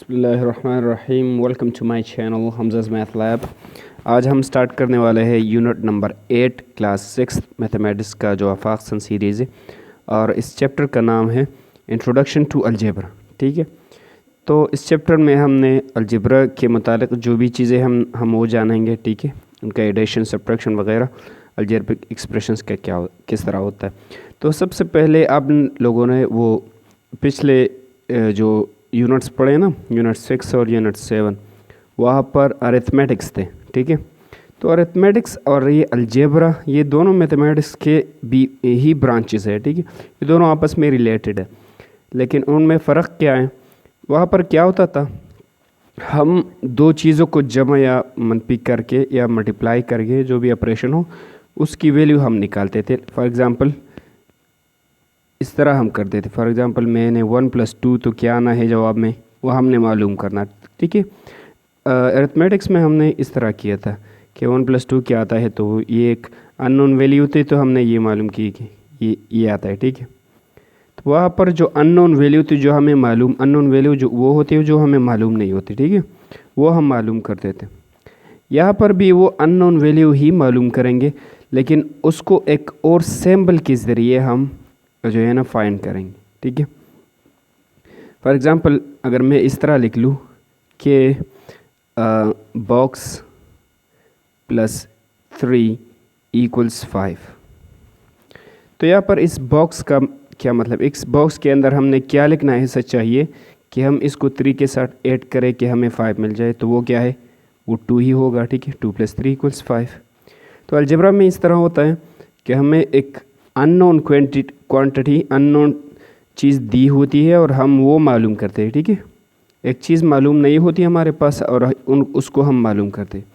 बिस्मिल्लाहिर्रहमानिर्रहीम। Welcome to my channel Hamza's math lab. आज हम स्टार्ट करने वाले हैं यूनिट नंबर 8 क्लास 6 मैथमेटिक्स का जो आफाक सीरीज़ है, और इस चैप्टर का नाम है इंट्रोडक्शन टू अलजेब्रा। ठीक है, तो इस चैप्टर में हमने अलजेब्रा के मुतालिक जो भी चीज़ें हम वो जानेंगे। ठीक है, उनका एडिशन, सब्ट्रैक्शन वगैरह, अलजेब्रिक एक्सप्रेशंस का किस तरह होता है। तो सबसे पहले आप लोगों ने वो पिछले जो यूनिट्स पढ़े ना, यूनिट 6 और यूनिट 7, वहाँ पर अरिथमेटिक्स थे। ठीक है, तो अरिथमेटिक्स और ये अलजेब्रा, ये दोनों मैथमेटिक्स के भी ही ब्रांचेस है। ठीक है, ये दोनों आपस में रिलेटेड है, लेकिन उनमें फ़र्क क्या है। वहाँ पर क्या होता था, हम दो चीज़ों को जमा या मनफी करके या मल्टीप्लाई करके जो भी ऑपरेशन हो उसकी वैल्यू हम निकालते थे। फॉर एग्ज़ाम्पल इस तरह हम करते थे। फॉर एग्ज़ाम्पल मैंने 1 + 2 तो क्या आना है जवाब में, वो हमने मालूम करना। ठीक है, अरिथमेटिक्स में हमने इस तरह किया था कि 1 + 2 क्या आता है, तो ये एक अननोन वैल्यू थी, तो हमने ये मालूम की कि ये आता है। ठीक है, तो वहाँ पर जो अननोन वैल्यू थी, जो हमें मालूम, अननोन वैल्यू जो वो होती है जो हमें मालूम नहीं होती। ठीक है, वो हम मालूम करते थे। यहाँ पर भी वो अननोन वैल्यू ही मालूम करेंगे, लेकिन उसको एक और सिंबल के ज़रिए हम जो है ना फाइंड करेंगे। ठीक है, फॉर एग्ज़ाम्पल अगर मैं इस तरह लिख लूँ कि बॉक्स +3 = 5, तो यहाँ पर इस बॉक्स का क्या मतलब, इस बॉक्स के अंदर हमने क्या लिखना है। सच चाहिए कि हम इसको 3 के साथ ऐड करें कि हमें 5 मिल जाए, तो वो क्या है, वो 2 ही होगा। ठीक है, 2 + 3 = 5। तो अलजेब्रा में इस तरह होता है कि हमें एक अननोन क्वांटिटी अननोन चीज़ दी होती है और हम वो मालूम करते हैं। ठीक है, एक चीज़ मालूम नहीं होती हमारे पास और उसको हम मालूम करते हैं।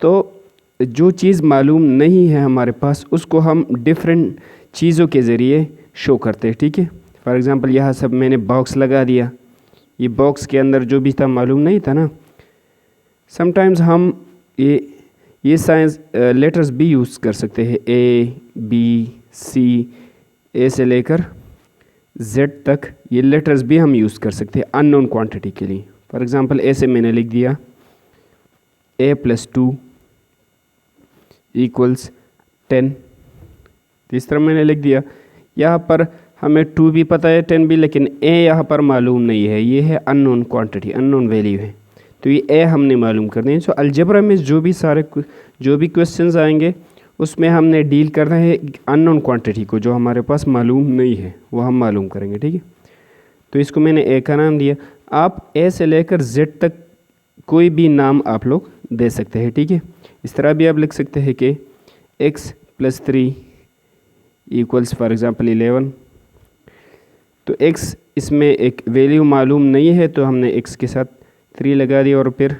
तो जो चीज़ मालूम नहीं है हमारे पास, उसको हम डिफरेंट चीज़ों के ज़रिए शो करते हैं। ठीक है, फॉर एग्ज़ाम्पल यहाँ सब मैंने बॉक्स लगा दिया, ये बॉक्स के अंदर जो भी था मालूम नहीं था ना। समटाइम्स हम ये साइंस लेटर्स भी यूज़ कर सकते हैं, A, B, C, ए से लेकर Z तक, ये लेटर्स भी हम यूज़ कर सकते हैं अननोन क्वांटिटी के लिए। फॉर एग्ज़ाम्पल ए से मैंने लिख दिया A + 2 = 10, तो इस तरह मैंने लिख दिया। यहाँ पर हमें 2 भी पता है, 10 भी, लेकिन A यहाँ पर मालूम नहीं है, ये है अननोन क्वांटिटी, अननोन वैल्यू है, तो ये ए हमने मालूम करना है। सो अलजेब्रा में जो भी क्वेश्चंस आएंगे उसमें हमने डील करना है अननोन क्वांटिटी को, जो हमारे पास मालूम नहीं है वो हम मालूम करेंगे। ठीक है, तो इसको मैंने ए का नाम दिया। आप ए से लेकर जेड तक कोई भी नाम आप लोग दे सकते हैं। ठीक है, इस तरह भी आप लिख सकते हैं कि x + 3 = फॉर एग्ज़ाम्पल 11। तो x इसमें एक वैल्यू मालूम नहीं है, तो हमने x के साथ 3 लगा दिया और फिर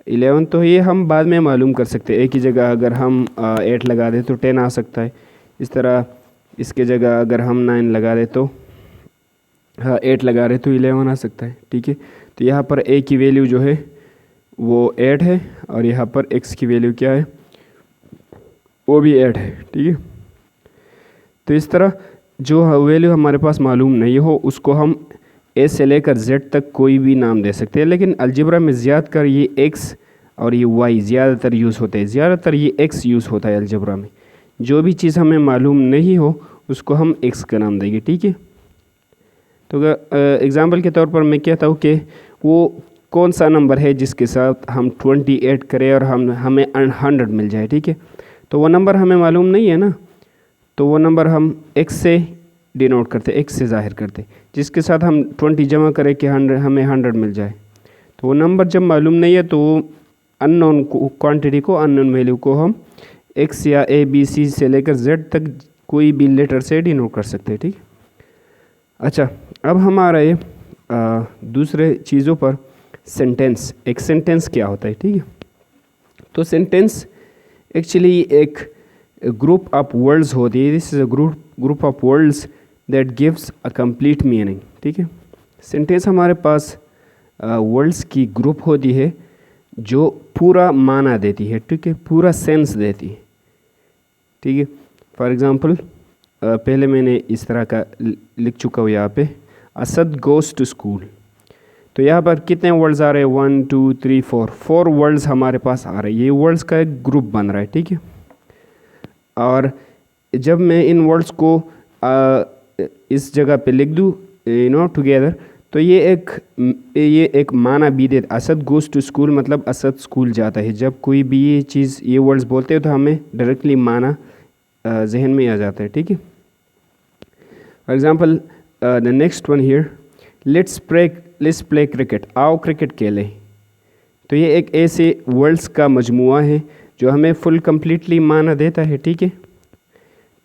11, तो ये हम बाद में मालूम कर सकते हैं। एक ही जगह अगर हम 8 लगा दें तो 10 आ सकता है। इस तरह इसके जगह अगर हम 9 लगा दें तो 8 लगा रहे तो 11 आ सकता है। ठीक है, तो यहाँ पर a की वैल्यू जो है वो 8 है, और यहाँ पर x की वैल्यू क्या है, वो भी 8 है। ठीक है, तो इस तरह जो वैल्यू हमारे पास मालूम नहीं हो उसको हम ए से लेकर जेड तक कोई भी नाम दे सकते हैं। लेकिन अलजेब्रा में ज़्यादातर ये एक्स और ये वाई ज़्यादातर यूज़ होते हैं, ज़्यादातर ये एक्स यूज़ होता है अलजेब्रा में। जो भी चीज़ हमें मालूम नहीं हो उसको हम एक्स का नाम देंगे। ठीक है, तो एग्ज़ाम्पल के तौर पर मैं कहता हूँ कि वो कौन सा नंबर है जिसके साथ हम 28 करें और हमें 100 मिल जाए। ठीक है, तो वो नंबर हमें मालूम नहीं है ना, तो वो नंबर हम एक्स से डिनोट करते, एक्स से ज़ाहिर करते, जिसके साथ हम 20 जमा करें कि 100 हमें 100 मिल जाए। तो वो नंबर जब मालूम नहीं है तो अननोन क्वांटिटी को, अननोन वैल्यू को हम x या A, B, C से लेकर Z तक कोई भी लेटर से डिनोट कर सकते हैं। ठीक, अच्छा, अब हमारा ये दूसरे चीज़ों पर सेंटेंस। एक सेंटेंस क्या होता है। ठीक है, तो सेंटेंस एक्चुअली एक ग्रुप ऑफ वर्ड्स होती है। This is a group of words that gives a complete meaning. ठीक है, सेंटेंस हमारे पास वर्ड्स की ग्रुप होती है जो पूरा माना देती है। ठीक है, पूरा सेंस देती है। ठीक है, फॉर एग्ज़ाम्पल पहले मैंने इस तरह का लिख चुका हूँ यहाँ पे, असद गोज़ टू स्कूल। तो यहाँ पर कितने वर्ड्स आ रहे हैं, 1 2 3 4, 4 वर्ड्स हमारे पास आ रहे हैं। ये वर्ड्स का एक ग्रुप बन रहा है, ठीक है। और जब मैं इन वर्ड्स को इस जगह पे लिख दूँ टुगेदर, तो ये एक माना भी दे, असद गोज़ टू स्कूल मतलब असद स्कूल जाता है। जब कोई भी ये वर्ड्स बोलते हैं तो हमें डायरेक्टली माना जहन में आ जाता है, ठीक है। For example the next one here, let's play cricket, आओ क्रिकेट खेलें। तो ये एक ऐसे वर्ड्स का मजमुआ है जो हमें फुल कम्प्लीटली माना देता है, ठीक है।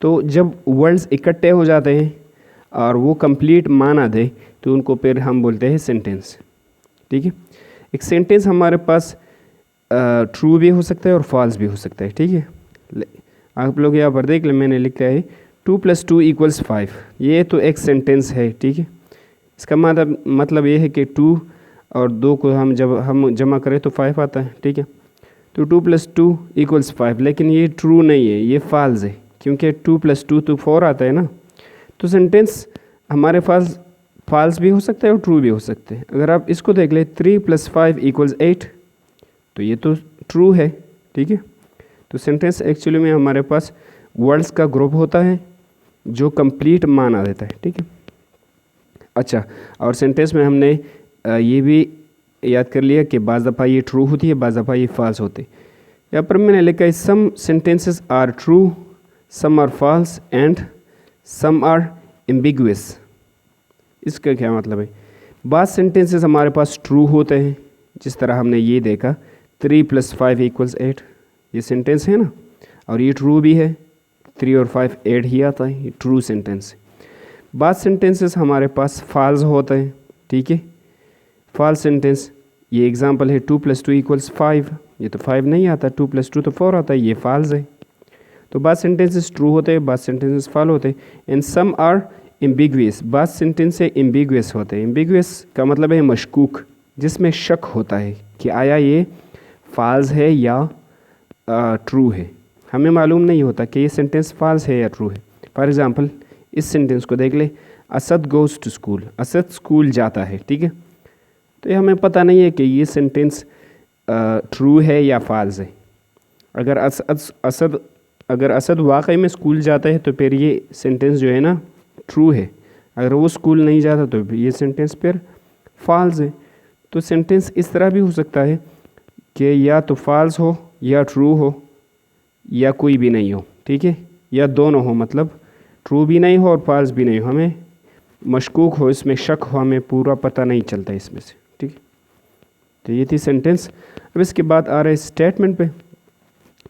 तो जब वर्ड्स इकट्ठे हो जाते हैं और वो कंप्लीट माना दे तो उनको फिर हम बोलते हैं सेंटेंस, ठीक है। एक सेंटेंस हमारे पास ट्रू भी हो सकता है और फॉल्स भी हो सकता है, ठीक है। आप लोग यहाँ पर देख लें, मैंने लिखा है 2 + 2 = 5। ये तो एक सेंटेंस है, ठीक है। इसका मतलब ये है कि 2 और 2 को जब हम जमा करें तो 5 आता है, ठीक है। तो 2 + 2 = 5, लेकिन ये ट्रू नहीं है, ये फॉल्स है, क्योंकि 2 + 2 तो 4 आता है ना। तो सेंटेंस हमारे पास फॉल्स भी हो सकता है और ट्रू भी हो सकते हैं। अगर आप इसको देख लें, 3 + 5 = 8, तो ये तो ट्रू है, ठीक है। तो सेंटेंस एक्चुअली में हमारे पास वर्ड्स का ग्रुप होता है जो कंप्लीट माना देता है, ठीक है। अच्छा, और सेंटेंस में हमने ये भी याद कर लिया कि बाज़ दफ़ा ये ट्रू होती है, बाज़ दफ़ा ये फॉल्स होती है। यहाँ पर मैंने लिखा है some sentences are true, some are false and some are ambiguous. इसका क्या मतलब है? बाज़ सेंटेंसेस हमारे पास ट्रू होते हैं, जिस तरह हमने ये देखा 3 + 5 = 8, ये सेंटेंस है ना, और ये ट्रू भी है, 3 और 5 8 ही आता है, ये ट्रू सेंटेंस है। बाज़ सेंटेंसेस हमारे पास फॉल्स होते हैं, ठीक है। फॉल्स सेंटेंस, ये एग्जांपल है 2 + 2 = 5, ये तो 5 नहीं आता, 2 + 2 तो 4 आता है, ये फॉल्स है। तो बाज़ सेंटेंसेस ट्रू होते हैं, बाज़ सेंटेंसेस फॉल्स होते हैं। एंड सम आर एम्बिगुअस, बाज़ सेंटेंस से एम्बिगुअस होते हैं। एम्बिगुअस का मतलब है मशकूक, जिसमें शक होता है कि आया ये फॉल्स है या ट्रू है। हमें मालूम नहीं होता कि ये सेंटेंस फॉल्स है या ट्रू है। फॉर एग्जांपल इस सेंटेंस को देख ले, Asad goes to school, Asad school जाता है, ठीक है। तो ये हमें पता नहीं है कि ये सेंटेंस ट्रू है या फॉल्स है। अगर असद वाकई में स्कूल जाता है तो फिर ये सेंटेंस जो है ना ट्रू है। अगर वो स्कूल नहीं जाता तो ये सेंटेंस फिर फॉल्स है। तो सेंटेंस इस तरह भी हो सकता है कि या तो फॉल्स हो या ट्रू हो या कोई भी नहीं हो, ठीक है, या दोनों हो, मतलब ट्रू भी नहीं हो और फॉल्स भी नहीं हो, हमें मशकूक हो, इसमें शक हो, हमें पूरा पता नहीं चलता इसमें से, ठीक है। तो ये थी सेंटेंस। अब इसके बाद आ रहे स्टेटमेंट पे।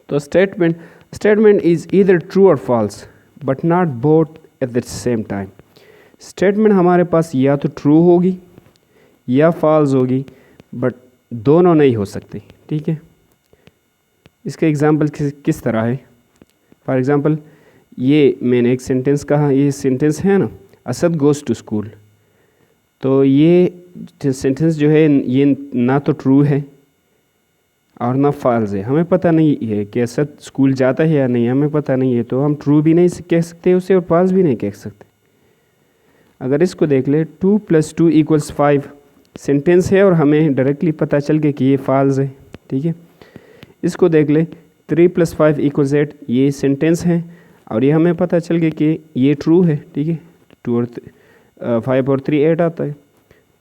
तो स्टेटमेंट इज़ ईदर ट्रू और false but not both at the same time. Statement हमारे पास या तो ट्रू होगी या फॉल्स होगी, बट दोनों नहीं हो सकती, ठीक है। इसका एग्जांपल किस तरह है? फॉर एग्जांपल ये मैंने एक सेंटेंस कहा, ये सेंटेंस है ना, असद गोज़ टू स्कूल। तो ये सेंटेंस जो है ये ना तो ट्रू है और ना फॉल्स है। हमें पता नहीं है कि असद स्कूल जाता है या नहीं, हमें पता नहीं है, तो हम ट्रू भी नहीं कह सकते उसे और फॉल्स भी नहीं कह सकते। अगर इसको देख ले, 2 + 2 = 5 सेंटेंस है और हमें डायरेक्टली पता चल गया कि ये फॉल्स है, ठीक है। इसको देख ले, 3 + 5 = 8, ये सेंटेंस है और ये हमें पता चल गया कि ये ट्रू है, ठीक है। 2 और 5 और 3 8 आता है।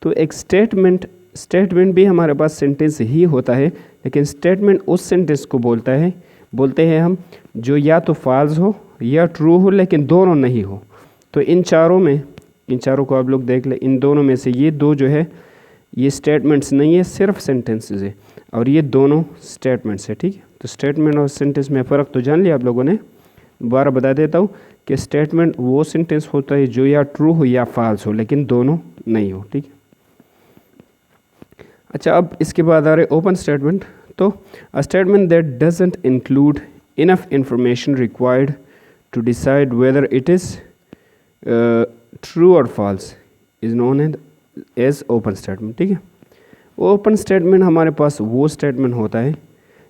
तो एक स्टेटमेंट भी हमारे पास सेंटेंस ही होता है, लेकिन स्टेटमेंट उस सेंटेंस को बोलते हैं हम जो या तो फॉल्स हो या ट्रू हो, लेकिन दोनों नहीं हो। तो इन चारों को आप लोग देख लें, इन दोनों में से ये दो जो है ये स्टेटमेंट्स नहीं है, सिर्फ सेंटेंसेस है, और ये दोनों स्टेटमेंट्स है, ठीक है। तो स्टेटमेंट और सेंटेंस में फ़र्क तो जान लिया आप लोगों ने। दोबारा बता देता हूँ कि स्टेटमेंट वो सेंटेंस होता है जो या ट्रू हो या फॉल्स हो, लेकिन दोनों नहीं हो, ठीक है। अच्छा, अब इसके बाद आ रहे ओपन स्टेटमेंट। तो a statement that doesn't include enough information required to decide whether it is true और false is known as open statement, ठीक है। ओपन स्टेटमेंट हमारे पास वो स्टेटमेंट होता है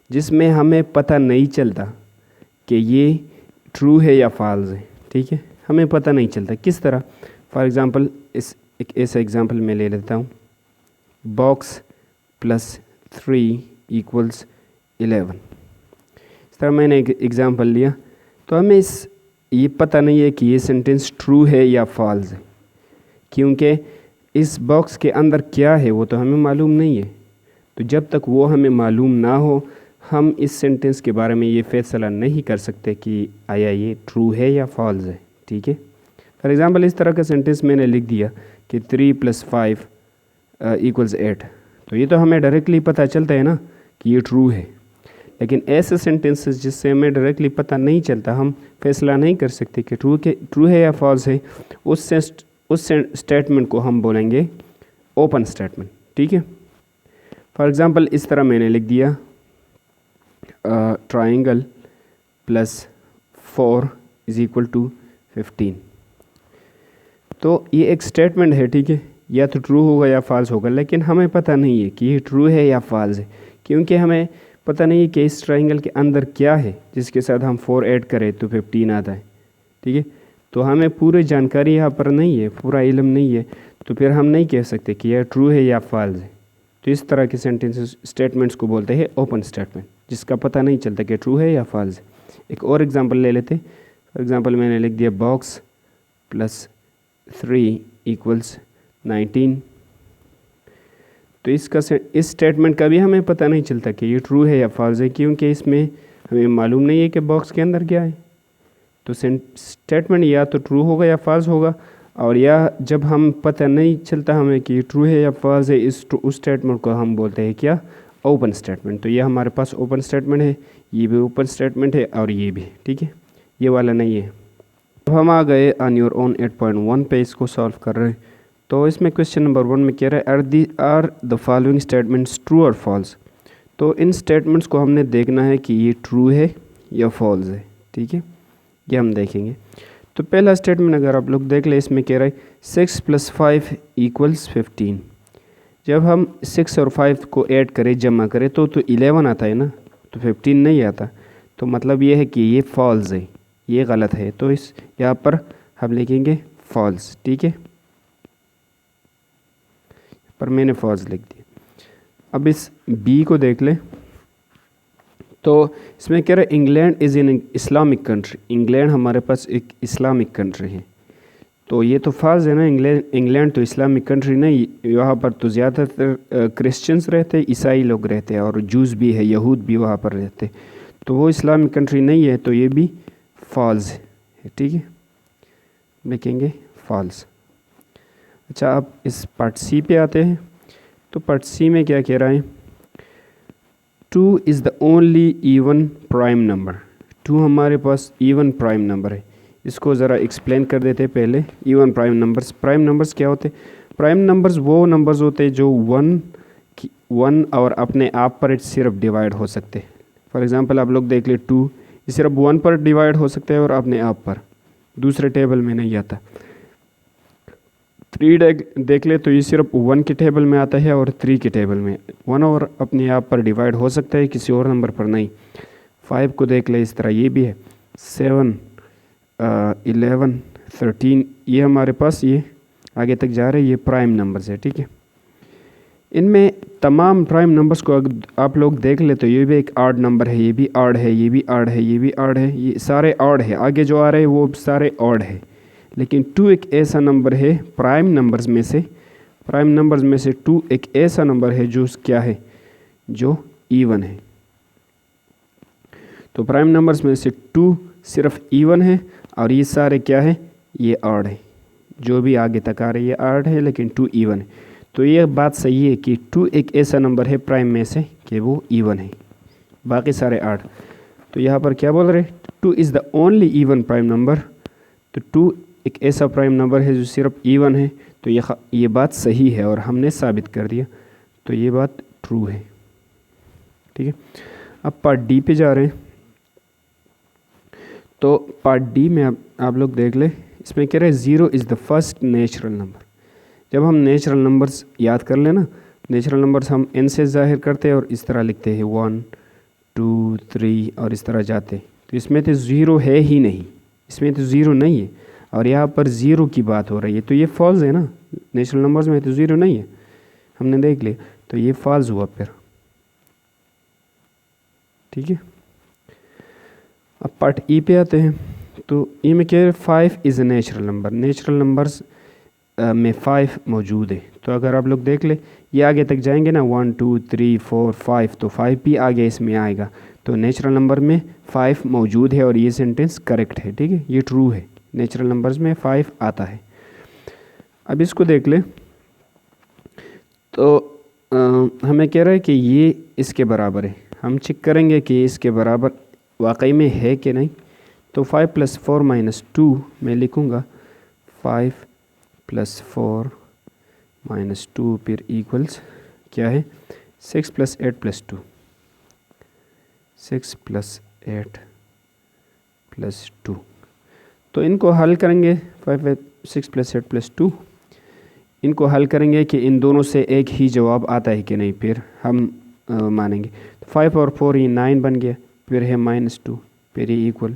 जिसमें हमें पता नहीं चलता कि ये ट्रू है या फॉल्स है, ठीक है। हमें पता नहीं चलता किस तरह। फॉर एग्ज़ाम्पल एक ऐसा एग्ज़ाम्पल मैं ले लेता हूँ बॉक्स प्लस 3 इक्वल्स 11। इस तरह मैंने एक एग्ज़ाम्पल लिया। तो हमें ये पता नहीं है कि ये सेंटेंस ट्रू है या फॉल्स है, क्योंकि इस बॉक्स के अंदर क्या है वो तो हमें मालूम नहीं है। तो जब तक वो हमें मालूम ना हो हम इस सेंटेंस के बारे में ये फैसला नहीं कर सकते कि आया ये ट्रू है या फॉल्स है। ठीक है, फॉर एग्ज़ाम्पल इस तरह का सेंटेंस मैंने लिख दिया कि 3 + 5 = 8। तो ये तो हमें डायरेक्टली पता चलता है ना कि ये ट्रू है। लेकिन ऐसे सेंटेंसेस जिससे हमें डायरेक्टली पता नहीं चलता, हम फैसला नहीं कर सकते कि ट्रू है या फॉल्स है, उस स्टेटमेंट को हम बोलेंगे ओपन स्टेटमेंट। ठीक है, फॉर एग्ज़ाम्पल इस तरह मैंने लिख दिया ट्राइंगल + 4 = 15। तो ये एक स्टेटमेंट है। ठीक है, या तो ट्रू होगा या फॉल्स होगा, लेकिन हमें पता नहीं है कि ये ट्रू है या फॉल्स है, क्योंकि हमें पता नहीं है कि इस ट्राइंगल के अंदर क्या है जिसके साथ हम 4 ऐड करें तो 15 आता है। ठीक है, तो हमें पूरी जानकारी यहाँ पर नहीं है, पूरा इल्म नहीं है, तो फिर हम नहीं कह सकते कि यह ट्रू है या फॉल्स है। तो इस तरह के सेंटेंसेस स्टेटमेंट्स को बोलते हैं ओपन स्टेटमेंट, जिसका पता नहीं चलता कि ट्रू है या फॉल्स है। एक और एग्जांपल ले लेते। फॉर एग्जांपल मैंने लिख दिया बॉक्स + 3 = 19। तो इस स्टेटमेंट का भी हमें पता नहीं चलता कि ये ट्रू है या फॉल्स है, क्योंकि इसमें हमें मालूम नहीं है कि बॉक्स के अंदर क्या है। तो स्टेटमेंट या तो ट्रू होगा या फॉल्स होगा, और या जब हम पता नहीं चलता हमें कि ट्रू है या फॉल्स है, उस स्टेटमेंट को हम बोलते हैं क्या, ओपन स्टेटमेंट। तो ये हमारे पास ओपन स्टेटमेंट है, ये भी ओपन स्टेटमेंट है और ये भी। ठीक है, ये वाला नहीं है। अब हम आ गए ऑन योर ओन 8.1 पे, इसको सॉल्व कर रहे हैं। तो इसमें क्वेश्चन नंबर 1 में कह रहा है are the following statements true और फॉल्स। तो इन स्टेटमेंट्स को हमने देखना है कि ये ट्रू है या फॉल्स है। ठीक है, ये हम देखेंगे। तो पहला स्टेटमेंट अगर आप लोग देख ले, इसमें कह रहा है 6 + 5 = 15। जब हम 6 और 5 को ऐड करें, जमा करें तो 11 आता है ना, तो 15 नहीं आता। तो मतलब ये है कि ये फॉल्स है, ये गलत है। तो इस यहाँ पर हम लिखेंगे फॉल्स। ठीक है, पर मैंने फॉल्स लिख दिया। अब इस बी को देख ले। तो इसमें कह रहा है England is in Islamic country. England हमारे पास एक इस्लामिक कंट्री है, तो ये तो फॉल्स है ना। इंग्लैंड तो इस्लामिक कंट्री नहीं, वहाँ पर तो ज़्यादातर क्रिश्चियंस रहते हैं, ईसाई लोग रहते हैं, और जूस भी है, यहूद भी वहाँ पर रहते हैं। तो वो इस्लामिक कंट्री नहीं है, तो ये भी फॉल्स है। ठीक है, लिखेंगे फॉल्स। अच्छा, अब इस पार्ट सी पे आते हैं। तो पार्ट सी में क्या कह रहा है, 2 is the only even prime number. 2 हमारे पास इवन प्राइम नंबर है। इसको ज़रा एक्सप्लेन कर देते हैं पहले। इवन प्राइम नंबर्स क्या होते हैं? प्राइम नंबर्स वो नंबर्स होते हैं जो 1 और अपने आप पर सिर्फ डिवाइड हो सकते हैं। फॉर एग्ज़ाम्पल आप लोग देख ले 2, ये सिर्फ 1 पर डिवाइड हो सकता है और अपने आप पर, दूसरे टेबल में नहीं आता। 3 देख ले तो ये सिर्फ 1 के टेबल में आता है और 3 के टेबल में। 1 और अपने आप पर डिवाइड हो सकता है, किसी और नंबर पर नहीं। 5 को देख ले, इस तरह ये भी है। 7, 11, 13, ये हमारे पास ये आगे तक जा रहे हैं, ये प्राइम नंबर्स है। ठीक है, इनमें तमाम प्राइम नंबर्स को आप लोग देख ले तो ये भी एक ऑड नंबर है, ये भी ऑड है, ये भी ऑड है, ये भी ऑड है, ये सारे ऑड है। आगे जो आ रहे हैं वो सारे ऑड है। लेकिन 2 एक ऐसा नंबर है प्राइम नंबर्स में से 2 एक ऐसा नंबर है जो क्या है, जो इवन है। तो प्राइम नंबर्स में से 2 सिर्फ इवन है और ये सारे क्या है, ये ऑड है। जो भी आगे तक आ रहे ये ऑड है, लेकिन 2 इवन है। तो ये बात सही है कि 2 एक ऐसा नंबर है प्राइम में से कि वो इवन है, बाकी सारे ऑड। तो यहाँ पर क्या बोल रहे, 2 is the only even prime number. तो 2 एक ऐसा प्राइम नंबर है जो सिर्फ इवन है। तो ये बात सही है और हमने साबित कर दिया, तो ये बात ट्रू है। ठीक है, अब पार्ट डी पे जा रहे हैं। तो पार्ट डी में आप लोग देख ले, इसमें कह रहे हैं 0 is the first natural number. जब हम नेचुरल नंबर्स याद कर लेना, नेचुरल नंबर्स हम n से जाहिर करते हैं और इस तरह लिखते हैं 1, 2, 3 और इस तरह जाते। तो इसमें तो 0 है ही नहीं, इसमें तो 0 नहीं है और यहाँ पर 0 की बात हो रही है। तो ये फॉल्स है ना, नेचुरल नंबर्स में तो 0 नहीं है। हमने देख लिया, तो ये फॉल्स हुआ फिर। ठीक है, अब पार्ट ई पे आते हैं। तो ई में क्या है, 5 is a natural number. Natural numbers में 5 मौजूद है। तो अगर आप लोग देख ले, ये आगे तक जाएंगे ना, 1 2 3 4 5, तो 5 भी आगे इसमें आएगा। तो नेचुरल नंबर में 5 मौजूद है और ये सेंटेंस करेक्ट है। ठीक है, ये ट्रू है, नेचुरल नंबर्स में 5 आता है। अब इसको देख ले, तो हमें कह रहा है कि ये इसके बराबर है। हम चेक करेंगे कि इसके बराबर वाकई में है कि नहीं। तो 5 + 4 - 2 मैं लिखूँगा 5 + 4 - 2 फिर इक्वल्स क्या है, 6 + 8 + 2, 6 + 8 + 2। तो इनको हल करेंगे, 6 + 8 + 2, इनको हल करेंगे कि इन दोनों से एक ही जवाब आता है कि नहीं, फिर हम मानेंगे। 5 और 4 ये 9 बन गया, फिर है -2, फिर ये इक्वल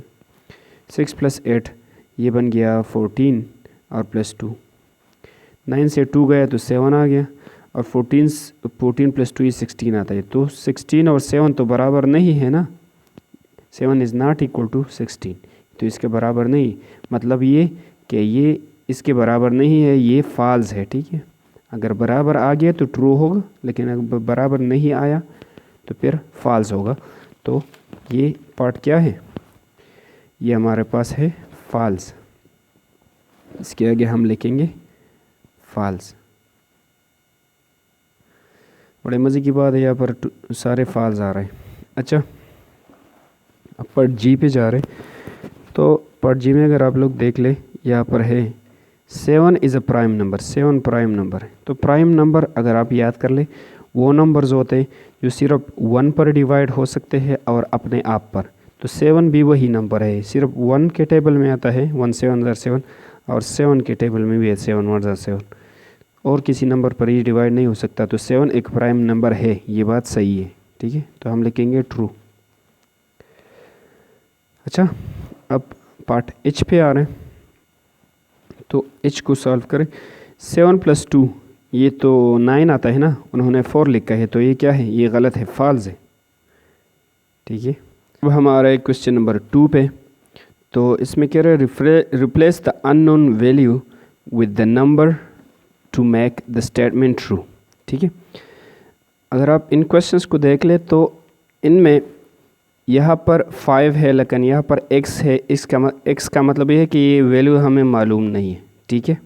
6 + 8 ये बन गया 14 और +2, 9 से 2 गया तो 7 आ गया, और 14 + 2 ये 16 आता है। तो 16 और 7 तो बराबर नहीं है ना, 7 इज़ नॉट इक्वल टू 16, तो इसके बराबर नहीं। मतलब ये कि ये इसके बराबर नहीं है, ये फॉल्स है। ठीक है, अगर बराबर आ गया तो ट्रू होगा, लेकिन अगर बराबर नहीं आया तो फिर फॉल्स होगा। तो ये पार्ट क्या है, ये हमारे पास है फॉल्स। इसके आगे हम लिखेंगे फॉल्स। बड़े मज़े की बात है, यहाँ पर सारे फॉल्स आ रहे हैं। अच्छा, अब पार्ट जी पे जा रहे हैं। तो पार्ट जी में अगर आप लोग देख ले, यहाँ पर है 7 is a prime number. 7 prime number है। तो प्राइम नंबर अगर आप याद कर ले, वो नंबर्स होते हैं जो सिर्फ 1 पर डिवाइड हो सकते हैं और अपने आप पर। तो 7 भी वही नंबर है, सिर्फ 1 के टेबल में आता है, 1 7 * 7, और 7 के टेबल में भी है 7 1 7, और किसी नंबर पर ही डिवाइड नहीं हो सकता। तो 7 एक प्राइम नंबर है, ये बात सही है। ठीक है, तो हम लिखेंगे ट्रू। अच्छा, अब पार्ट एच पे आ रहे हैं। तो एच को सॉल्व करें। 7 + 2 ये तो 9 आता है ना, उन्होंने 4 लिखा है, तो ये क्या है, ये गलत है, फॉल्स है। ठीक है, अब हम आ रहे हैं क्वेश्चन नंबर 2 पे। तो इसमें कह रहे हैं replace the unknown value with the number two make the statement true. ठीक है, अगर आप इन क्वेश्चंस को देख ले तो इनमें यहाँ पर 5 है, लेकिन यहाँ पर x है। x का मतलब ये है कि ये वैल्यू हमें मालूम नहीं है। ठीक है,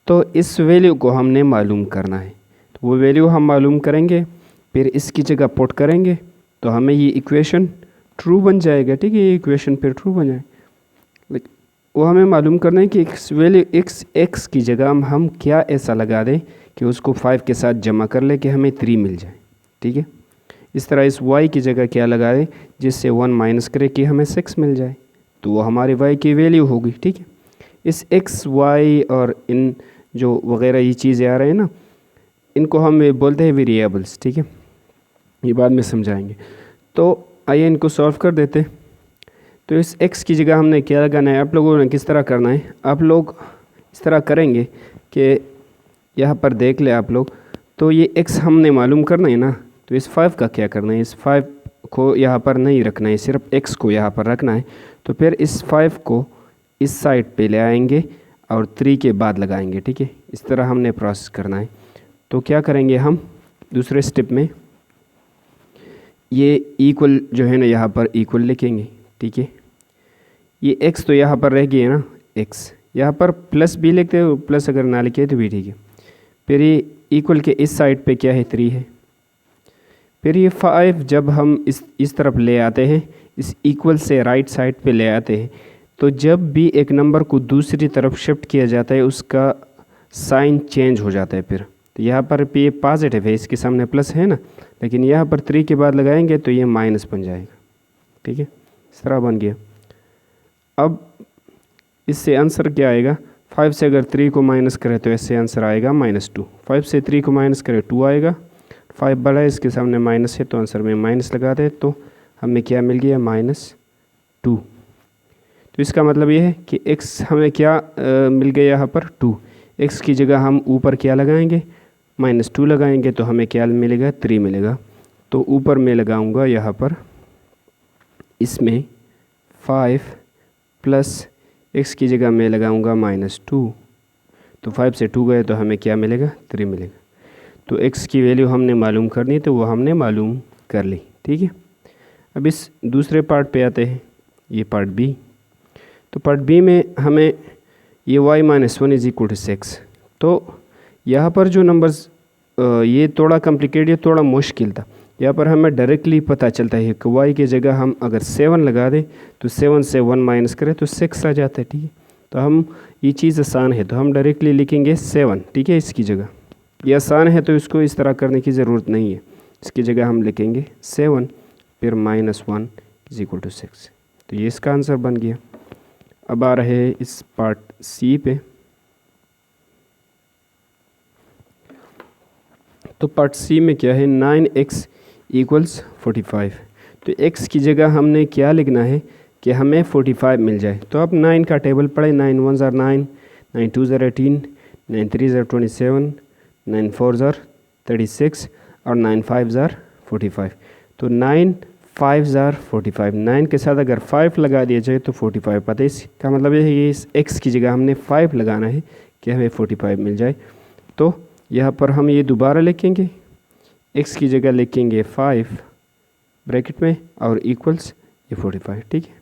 तो इस वैल्यू को हमने मालूम करना है। तो वो वैल्यू हम मालूम करेंगे, फिर इसकी जगह पुट करेंगे, तो हमें ये इक्वेशन ट्रू बन जाएगा। ठीक है, ये इक्वेशन फिर ट्रू बन जाए। लेकिन वो हमें मालूम करना है कि x वैल्यू x की जगह हम क्या ऐसा लगा दें कि उसको 5 के साथ जमा कर ले कि हमें 3 मिल जाए। ठीक है, इस तरह इस y की जगह क्या लगा दें जिससे 1 माइनस करे कि हमें 6 मिल जाए, तो वो हमारे y की वैल्यू होगी। ठीक है, इस x y और इन जो वगैरह ये चीज़ें आ रहे हैं ना, इनको हम बोलते हैं वेरिएबल्स। ठीक है, ये बाद में समझाएंगे। तो आइए इनको सॉल्व कर देते। तो इस x की जगह हमने क्या लगाना है, आप लोगों ने किस तरह करना है, आप लोग इस तरह करेंगे कि यहाँ पर देख ले आप लोग। तो ये x हमने मालूम करना है ना, तो इस 5 का क्या करना है, इस 5 को यहाँ पर नहीं रखना है, सिर्फ x को यहाँ पर रखना है। तो फिर इस 5 को इस साइड पे ले आएंगे और 3 के बाद लगाएंगे। ठीक है, इस तरह हमने प्रोसेस करना है। तो क्या करेंगे हम दूसरे स्टेप में, ये इक्वल जो है ना यहाँ पर इक्वल लिखेंगे। ठीक है, ये x तो यहाँ पर रह गया ना, x यहाँ पर प्लस भी लिखते हो, प्लस अगर ना लिखे तो भी ठीक है। फिर ये इक्वल के इस साइड पे क्या है, 3 है। फिर ये 5 जब हम इस तरफ ले आते हैं, इस इक्वल से राइट साइड पे ले आते हैं, तो जब भी एक नंबर को दूसरी तरफ शिफ्ट किया जाता है उसका साइन चेंज हो जाता है। फिर तो यहाँ पर भी ये पॉजिटिव है, इसके सामने प्लस है ना, लेकिन यहाँ पर 3 के बाद लगाएंगे तो ये माइनस बन जाएगा। ठीक है, इस तरह बन गया। अब इससे आंसर क्या आएगा, 5 से अगर 3 को माइनस करें तो इससे आंसर आएगा -2। 5 से 3 को माइनस करें 2 आएगा। 5 बड़ा है, इसके सामने माइनस है, तो आंसर में माइनस लगा दे, तो हमें क्या मिल गया, -2। तो इसका मतलब ये है कि x हमें क्या मिल गया यहाँ पर 2। x की जगह हम ऊपर क्या लगाएंगे, -2 लगाएंगे तो हमें क्या मिलेगा, 3 मिलेगा। तो ऊपर मैं लगाऊंगा यहाँ पर इसमें 5 प्लस x की जगह मैं लगाऊंगा -2, तो 5 से 2 गए तो हमें क्या मिलेगा, 3 मिलेगा। तो x की वैल्यू हमने मालूम करनी तो वो हमने मालूम कर ली। ठीक है, अब इस दूसरे पार्ट पे आते हैं, ये पार्ट बी। तो पार्ट बी में हमें ये y -1 = 6। तो यहाँ पर जो नंबर्स ये थोड़ा कॉम्प्लिकेटेड, ये थोड़ा मुश्किल था। यहाँ पर हमें डायरेक्टली पता चलता है कि y की जगह हम अगर 7 लगा दें तो 7 से 1 माइनस करें तो 6 आ जाता है। ठीक है, तो हम ये चीज़ आसान है तो हम डायरेक्टली लिखेंगे 7। ठीक है, इसकी जगह ये आसान है तो इसको इस तरह करने की ज़रूरत नहीं है। इसकी जगह हम लिखेंगे 7 फिर -1 = 6। तो ये इसका आंसर बन गया। अब आ रहे हैं इस पार्ट सी पे। तो पार्ट सी में क्या है, 9x = 45। तो x की जगह हमने क्या लिखना है कि हमें 45 मिल जाए। तो अब 9 का टेबल पढ़े, 9 1 = 9, 9 2 = 18, 9 3 = 27, 9 4 = 36 और 9 5 = 45। तो 9 5 = 45। 9 के साथ अगर 5 लगा दिया जाए तो 45 पता है। इसका मतलब ये है कि इस x की जगह हमने 5 लगाना है कि हमें 45 मिल जाए। तो यहाँ पर हम ये दोबारा लिखेंगे, x की जगह लिखेंगे 5 ब्रैकेट में और इक्वल्स ये 45। ठीक है,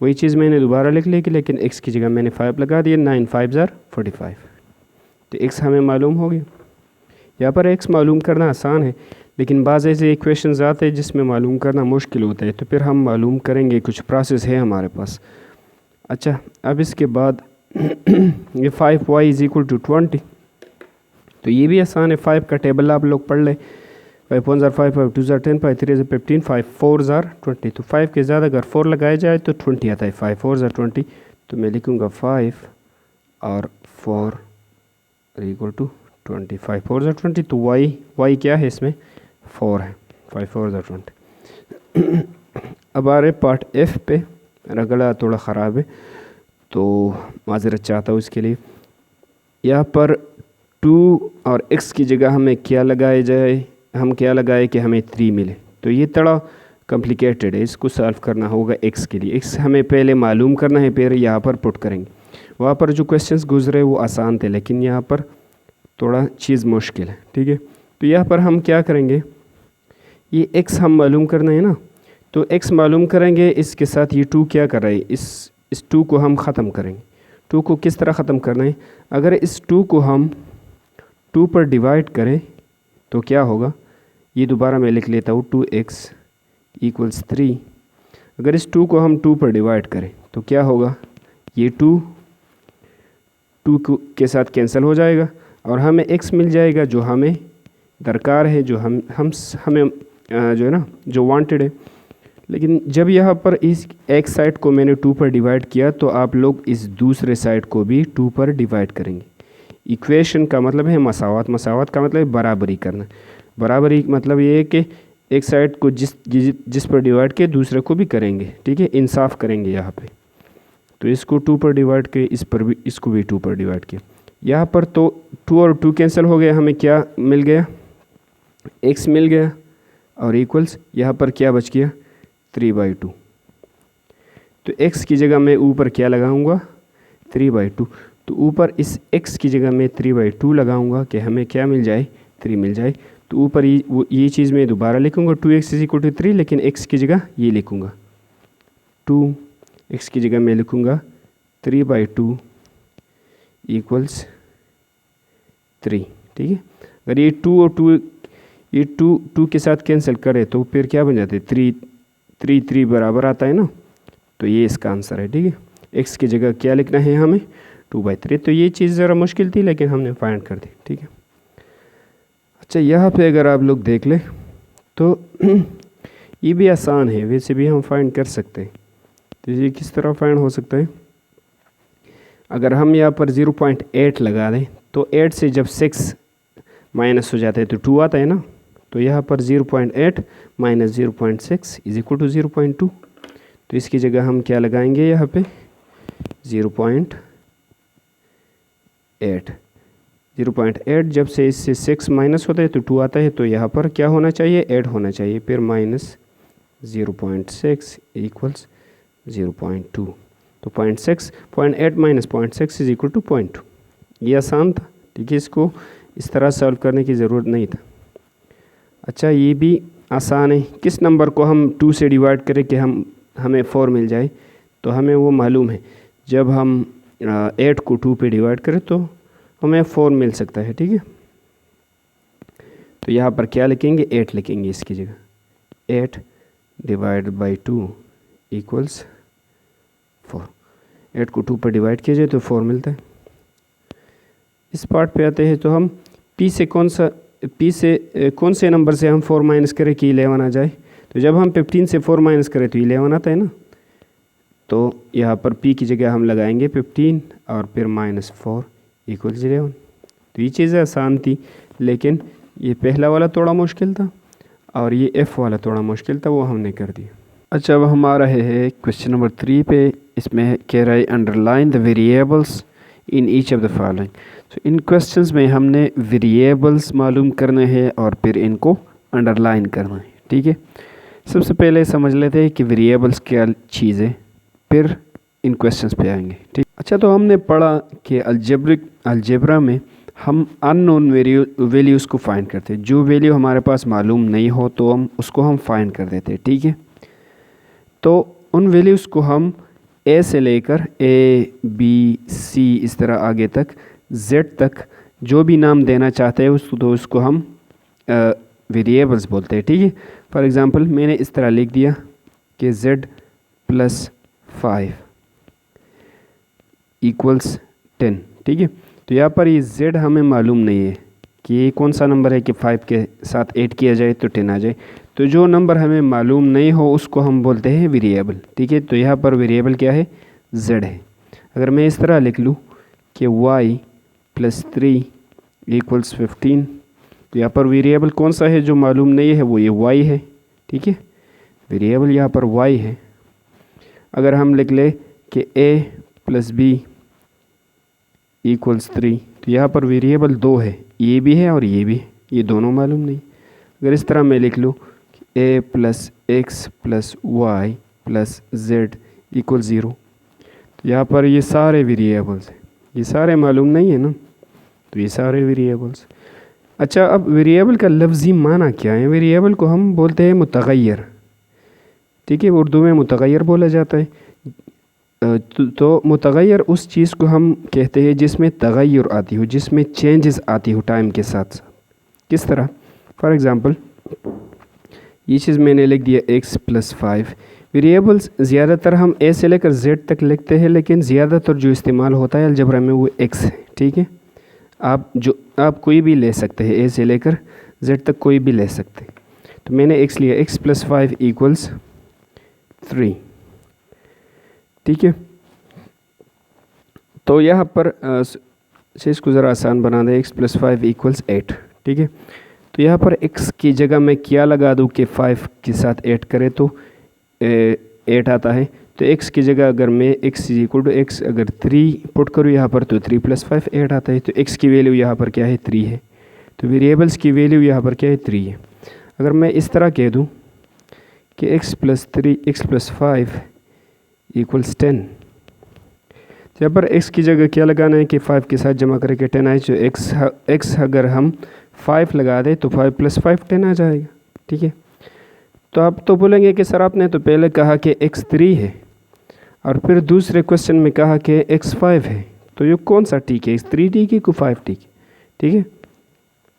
वही चीज़ मैंने दोबारा लिख ली लेकिन x की जगह मैंने 5 लगा दिया। 9 5 = 45। तो x हमें मालूम हो गया। यहाँ पर x मालूम करना आसान है लेकिन बाज़ ऐसे इक्वेशंस आते हैं जिसमें मालूम करना मुश्किल होता है, तो फिर हम मालूम करेंगे, कुछ प्रोसेस है हमारे पास। अच्छा, अब इसके बाद ये 5y = 20। तो ये भी आसान है। 5 का टेबल आप लोग पढ़ लें। 5 1 = 5, 5 2 = 10, 5 3 = 15, 5 4 = 20। तो 5 के ज़्यादा अगर 4 लगाया जाए तो 20 आता है। 5 4 = 20। तो मैं लिखूँगा 5 और 4 = 20। 5 4 = 20। तो y क्या है इसमें, 4 है। 5 4 = 20। अब आ रहे पार्ट एफ पे। मेरा गला थोड़ा ख़राब है तो माज़रत चाहता हूँ इसके लिए। यहाँ पर 2 और x की जगह हमें क्या लगाया जाए, हम क्या लगाए कि हमें 3 मिले। तो ये थोड़ा कॉम्प्लिकेटेड है, इसको सॉल्व करना होगा। x के लिए x हमें पहले मालूम करना है, फिर यहाँ पर पुट करेंगे। वहाँ पर जो क्वेश्चंस गुजरे वो आसान थे लेकिन यहाँ पर थोड़ा चीज़ मुश्किल है। ठीक है, तो यहाँ पर हम क्या करेंगे, ये x हम मालूम करना है ना, तो x मालूम करेंगे, इसके साथ ये 2 क्या कर रहा है, इस 2 को हम ख़त्म करेंगे। 2 को किस तरह ख़त्म करना है, अगर इस 2 को हम 2 पर डिवाइड करें तो क्या होगा, ये दोबारा मैं लिख लेता हूँ, 2x = 3। अगर इस 2 को हम 2 पर डिवाइड करें तो क्या होगा, ये 2 के साथ कैंसिल हो जाएगा और हमें x मिल जाएगा जो हमें दरकार है, जो हमें जो है ना, जो वांटेड है। लेकिन जब यहाँ पर इस एक साइड को मैंने 2 पर डिवाइड किया तो आप लोग इस दूसरे साइड को भी 2 पर डिवाइड करेंगे। इक्वेशन का मतलब है मसावत, मसावत का मतलब है बराबरी करना। बराबरी मतलब ये है कि एक साइड को जिस पर डिवाइड किया दूसरे को भी करेंगे। ठीक है, इंसाफ करेंगे यहाँ पे। तो इसको 2 पर डिवाइड किया, इस पर भी, इसको भी 2 पर डिवाइड किया। यहाँ पर तो 2 और 2 कैंसिल हो गया, हमें क्या मिल गया, x मिल गया और इक्वल्स यहाँ पर क्या बच गया, 3/2। तो x की जगह मैं ऊपर क्या लगाऊंगा, 3/2। तो ऊपर इस x की जगह मैं 3/2 लगाऊंगा कि हमें क्या मिल जाए, 3 मिल जाए। तो ऊपर ये चीज़ मैं दोबारा लिखूंगा, 2x = 3, लेकिन x की जगह ये लिखूंगा 2, x की जगह मैं लिखूंगा 3/2 = 3। ठीक है, अगर ये 2 और 2 ये 2 के साथ कैंसिल करें तो फिर क्या बन जाते हैं, 3 बराबर आता है ना। तो ये इसका आंसर है। ठीक है, x की जगह क्या लिखना है हमें, 2/3। तो ये चीज़ ज़रा मुश्किल थी लेकिन हमने फाइंड कर दी। ठीक है, अच्छा यहाँ पे अगर आप लोग देख लें तो ये भी आसान है, वैसे भी हम फाइंड कर सकते हैं। तो ये किस तरह फाइंड हो सकता है, अगर हम यहाँ पर 0.8 लगा दें तो 8 से जब 6 माइनस हो जाता है तो 2 आता है ना। तो यहाँ पर 0.8 - 0.6 = 0.2। तो इसकी जगह हम क्या लगाएंगे यहाँ पे, 0.8। 0.8, जब से इससे 6 माइनस होता है तो 2 आता है, तो यहाँ पर क्या होना चाहिए, 8 होना चाहिए, फिर माइनस 0.6 इक्वल्स 0.2, तो 0.8 माइनस 0.6 इज इक्वल टू 0.2। ये आसान था, ठीक है, इसको इस तरह सॉल्व करने की ज़रूरत नहीं था। अच्छा, ये भी आसान है, किस नंबर को हम 2 से डिवाइड करें कि हमें 4 मिल जाए, तो हमें वो मालूम है, जब हम 8 को 2 पे डिवाइड करें तो हमें 4 मिल सकता है, ठीक है। तो यहाँ पर क्या लिखेंगे, 8 लिखेंगे इसकी जगह, 8 डिवाइड बाई 2 इक्वल्स 4। 8 को 2 पर डिवाइड किया जाए तो 4 मिलता है। इस पार्ट पे आते हैं, तो हम P से कौन से नंबर से हम 4 माइनस करें कि 11 आ जाए, तो जब हम 15 से 4 माइनस करें तो 11 आता है ना, तो यहाँ पर P की जगह हम लगाएंगे 15 और फिर -4 इक्वल्स 11। तो ये चीज़ें आसान थी, लेकिन ये पहला वाला थोड़ा मुश्किल था और ये F वाला थोड़ा मुश्किल था, वो हमने कर दिया। अच्छा, अब हम आ रहे हैं क्वेश्चन नंबर 3 पे। इसमें कह रहा है underline the variables in each of the following. तो इन क्वेश्चंस में हमने वेरिएबल्स मालूम करने हैं और फिर इनको अंडरलाइन करना है, ठीक है। सबसे पहले समझ लेते हैं कि वेरिएबल्स क्या चीज़ है, फिर इन क्वेश्चंस पे आएंगे, ठीक। अच्छा, तो हमने पढ़ा कि अलजेब्रा में हम अननोन वैल्यूज़ को फाइंड करते हैं। जो वैल्यू हमारे पास मालूम नहीं हो तो हम फाइंड कर देते हैं, ठीक है। तो उन वैल्यूज़ को हम ए से लेकर A, B, C इस तरह आगे तक Z तक जो भी नाम देना चाहते हैं उसको हम वेरिएबल्स बोलते हैं, ठीक है। फॉर एग्ज़ाम्पल मैंने इस तरह लिख दिया कि Z + 5 इक्वल्स 10, ठीक है। तो यहाँ पर ये Z हमें मालूम नहीं है कि ये कौन सा नंबर है कि 5 के साथ 8 किया जाए तो 10 आ जाए। तो जो नंबर हमें मालूम नहीं हो उसको हम बोलते हैं वेरिएबल, ठीक है। तो यहाँ पर वेरिएबल क्या है, Z है। अगर मैं इस तरह लिख लूँ कि Y + 3 इक्वल्स 15, तो यहाँ पर वेरिएबल कौन सा है जो मालूम नहीं है, वो ये Y है, ठीक है। वेरिएबल यहाँ पर Y है। अगर हम लिख ले कि A + B इक्वल्स 3, तो यहाँ पर वेरिएबल 2 है, ये भी है और ये भी है, ये दोनों मालूम नहीं। अगर इस तरह मैं लिख लूँ A + X + Y + Z equal 0, तो यहाँ पर ये सारे वेरिएबल्स हैं, ये सारे मालूम नहीं है ना, तो ये सारे वेरिएबल्स। अच्छा, अब वेरिएबल का लफ्ज़ी माना क्या है, वेरिएबल को हम बोलते हैं मुतग़य्यर, ठीक है। उर्दू में मुतग़य्यर बोला जाता है। तो मुतग़य्यर उस चीज़ को हम कहते हैं जिसमें तग़य्युर आती हो, जिसमें चेंजेस आती हो टाइम के साथ साथ। किस तरह, फॉर एग्ज़ाम्पल ये चीज़ मैंने लिख दिया X + 5। वेरिएबल्स ज़्यादातर हम A से लेकर Z तक लिखते हैं, लेकिन ज़्यादातर जो इस्तेमाल होता है अलजेब्रा में वो X है, ठीक है। आप कोई भी ले सकते हैं, A से लेकर Z तक कोई भी ले सकते हैं। तो मैंने X लिया, X + 5 इक्वल्स 3, ठीक है। तो यहाँ पर इसको ज़रा आसान बना दें, X + 5 इक्वल्स 8, ठीक है। तो यहाँ पर x की जगह मैं क्या लगा दूँ कि 5 के साथ 8 करें तो 8 आता है। तो x की जगह अगर मैं x = x अगर 3 पुट करूँ यहाँ पर, तो 3 + 5 8 आता है। तो x की वैल्यू यहाँ पर क्या है, 3 है। तो वेरिएबल्स की वैल्यू यहाँ पर क्या है, 3 है। अगर मैं इस तरह कह दूँ कि x + 5 इक्वल्स 10, यहाँ पर x की जगह क्या लगाना है कि 5 के साथ जमा करके 10 आए। जो x अगर हम 5 लगा दें तो 5 + 5 10 आ जाएगा, ठीक है। तो आप तो बोलेंगे कि सर आपने तो पहले कहा कि x 3 है और फिर दूसरे क्वेश्चन में कहा कि x 5 है, तो ये कौन सा ठीक है, x 3 ठीक है कि 5 ठीक है, ठीक है।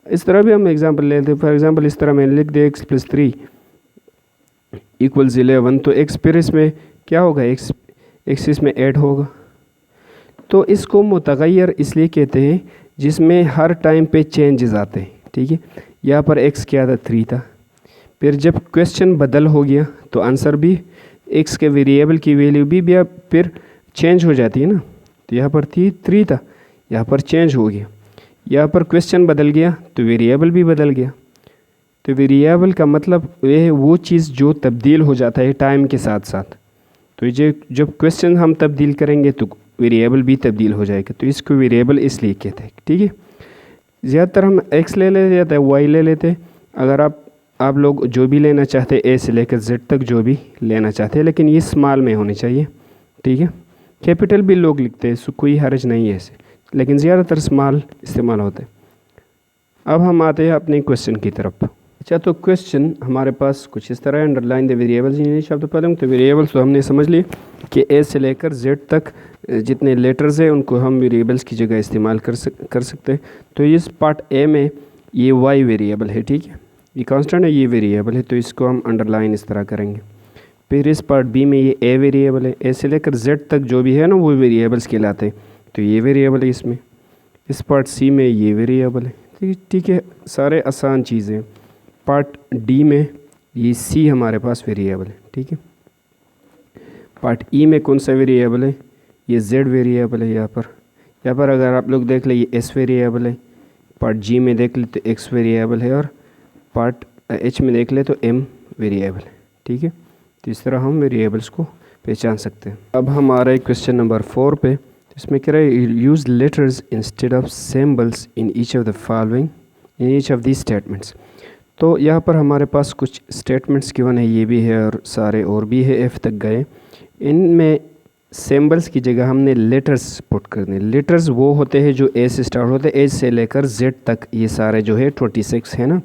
इस तरह भी हम एग्जांपल लेते हैं। फॉर एग्जांपल इस तरह मैंने लिख दिया x + 3 इक्वल्स 11, तो x फिर इसमें क्या होगा, x इसमें ऐड होगा। तो इसको मुतग़य्यर इसलिए कहते हैं जिसमें हर टाइम पे चेंजेस आते हैं, ठीक है। यहाँ पर x क्या था, 3 था। फिर जब क्वेश्चन बदल हो गया तो आंसर भी x के वेरिएबल की वैल्यू भी फिर चेंज हो जाती है ना। तो यहाँ पर 3 था, यहाँ पर चेंज हो गया। यहाँ पर क्वेश्चन बदल गया तो वेरिएबल भी बदल गया। तो वेरिएबल का मतलब ये वो चीज़ जो तब्दील हो जाता है टाइम के साथ साथ। तो जब क्वेश्चन हम तब्दील करेंगे तो वेरिएबल भी तब्दील हो जाएगा, तो इसको वेरिएबल इसलिए कहते हैं, ठीक है। ज़्यादातर हम एक्स ले लेते या वाई ले लेते। अगर आप लोग जो भी लेना चाहते ए से लेकर जेड तक जो भी लेना चाहते हैं, लेकिन ये स्मॉल में होनी चाहिए, ठीक है। कैपिटल भी लोग लिखते हैं, सो कोई हर्ज नहीं है ऐसे, लेकिन ज़्यादातर स्मॉल इस्तेमाल होते हैं। अब हम आते हैं अपने क्वेश्चन की तरफ। अच्छा, तो क्वेश्चन हमारे पास कुछ इस तरह है, underline the variables in each of the following. तो वेरिएबल्स तो हमने समझ लिए कि ए से लेकर जेड तक जितने लेटर्स हैं उनको हम वेरिएबल्स की जगह इस्तेमाल कर सकते हैं। तो इस पार्ट ए में ये वाई वेरिएबल है, ठीक है, ये कांस्टेंट है, ये वेरिएबल है, तो इसको हम अंडरलाइन इस तरह करेंगे। फिर इस पार्ट बी में ये ए वेरिएबल है, ए से लेकर जेड तक जो भी है ना वो वेरिएबल्स कहलाते हैं, तो ये वेरिएबल है इसमें। इस पार्ट सी में ये वेरिएबल है, ठीक है, सारे आसान चीज़ें। पार्ट डी में ये सी हमारे पास वेरिएबल है, ठीक है। पार्ट ई में कौन सा वेरिएबल है, ये जेड वेरिएबल है। यहाँ पर अगर आप लोग देख ले ये एस वेरिएबल है। पार्ट जी में देख ले तो एक्स वेरिएबल है, और पार्ट एच में देख ले तो एम वेरिएबल है, ठीक है। तो इस तरह हम वेरिएबल्स को पहचान सकते हैं। अब हम आ रहे हैं क्वेश्चन नंबर 4 पे। इसमें कह रहे हैं use letters instead of symbols in each of the following in each of the statements. तो यहाँ पर हमारे पास कुछ स्टेटमेंट्स गिवन है, ये भी है और सारे और भी है, एफ तक गए। इनमें सिंबल्स की जगह हमने लेटर्स पुट करने। लेटर्स वो होते हैं जो ए से स्टार्ट होते हैं, ए से लेकर जेड तक, ये सारे जो है 26 है ना,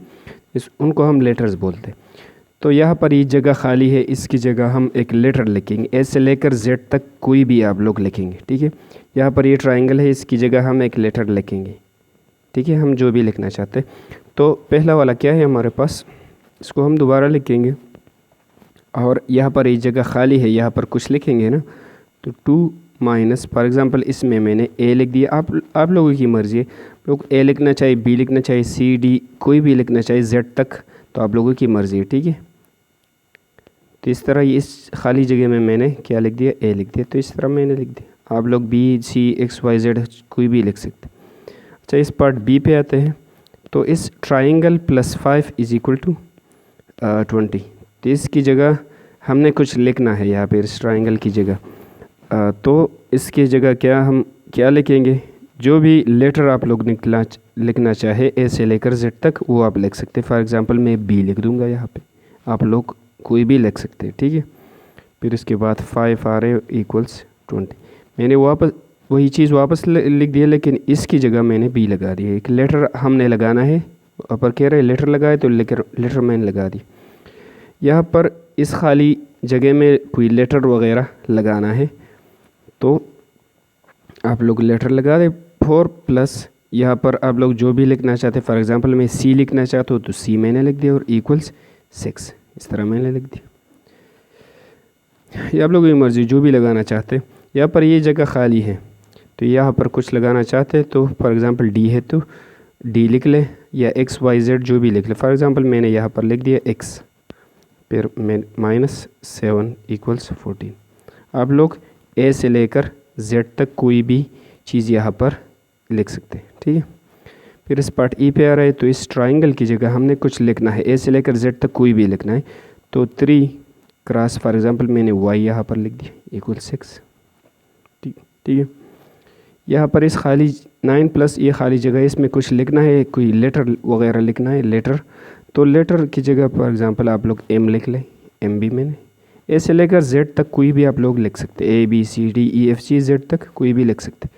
उनको हम लेटर्स बोलते हैं। तो यहाँ पर ये जगह खाली है, इसकी जगह हम एक लेटर लिखेंगे। ए से लेकर जेड तक कोई भी आप लोग लिखेंगे, ठीक है। यहाँ पर ये ट्राइंगल है, इसकी जगह हम एक लेटर लिखेंगे, ठीक है, हम जो भी लिखना चाहते हैं। तो पहला वाला क्या है हमारे पास, इसको हम दोबारा लिखेंगे, और यहाँ पर ये जगह खाली है, यहाँ पर कुछ लिखेंगे ना, तो 2 माइनस, फॉर एग्ज़ाम्पल इसमें मैंने ए लिख दिया। आप लोगों की मर्ज़ी है, लोग ए लिखना चाहिए, बी लिखना चाहिए, सी डी कोई भी लिखना चाहिए, जेड तक, तो आप लोगों की मर्ज़ी है, ठीक है। तो इस तरह इस खाली जगह में मैंने क्या लिख दिया, ए लिख दिया, तो इस तरह मैंने लिख दिया। आप लोग B C X Y Z कोई भी लिख सकते। अच्छा, इस पार्ट बी पे आते हैं। तो इस ट्राइंगल +5 इज इक्वल टू 20, तो इसकी जगह हमने कुछ लिखना है यहाँ पे इस ट्राइंगल की जगह। तो इसकी जगह हम क्या लिखेंगे, जो भी लेटर आप लोग लिखना चाहे ए से लेकर जेड तक वो आप लिख सकते हैं। फॉर एग्ज़ाम्पल मैं बी लिख दूँगा यहाँ पे, आप लोग कोई भी लिख सकते हैं, ठीक है। फिर इसके बाद 5 आ रहे इक्वल्स 20, मैंने वही चीज़ वापस लिख दिया, लेकिन इसकी जगह मैंने बी लगा दिया। एक लेटर हमने लगाना है, ऊपर कह रहे लेटर लगाए तो लेटर मैंने लगा दी। यहाँ पर इस खाली जगह में कोई लेटर वगैरह लगाना है तो आप लोग लेटर लगा दे। 4 प्लस यहाँ पर आप लोग जो भी लिखना चाहते, फॉर एग्ज़ाम्पल मैं सी लिखना चाहता हूँ तो सी मैंने लिख दिया, और इक्वल्स 6 इस तरह मैंने लिख दिया। ये आप लोगों की मर्ज़ी जो भी लगाना चाहते। यहाँ पर ये जगह खाली है, तो यहाँ पर कुछ लगाना चाहते तो फॉर एग्ज़ाम्पल डी है तो डी लिख ले, या एक्स वाई जेड जो भी लिख ले। फॉर एग्ज़ाम्पल मैंने यहाँ पर लिख दिया एक्स, फिर मैं -7 इक्वल्स 14। आप लोग ए से लेकर जेड तक कोई भी चीज़ यहाँ पर लिख सकते हैं, ठीक है। फिर इस पार्ट ई पे आ रहा है, तो इस ट्राइंगल की जगह हमने कुछ लिखना है, ए से लेकर जेड तक कोई भी लिखना है। तो 3 क्रॉस फॉर एग्ज़ाम्पल मैंने वाई यहाँ पर लिख दिया इक्वल 6, ठीक है। यहाँ पर इस खाली 9 प्लस ये खाली जगह है, इसमें कुछ लिखना है, कोई लेटर वगैरह लिखना है, लेटर। तो लेटर की जगह फॉर एग्ज़ाम्पल आप लोग एम लिख लें, एम भी मैंने। ए से लेकर जेड तक कोई भी आप लोग लिख सकते, A B C D E F G Z तक कोई भी लिख सकते।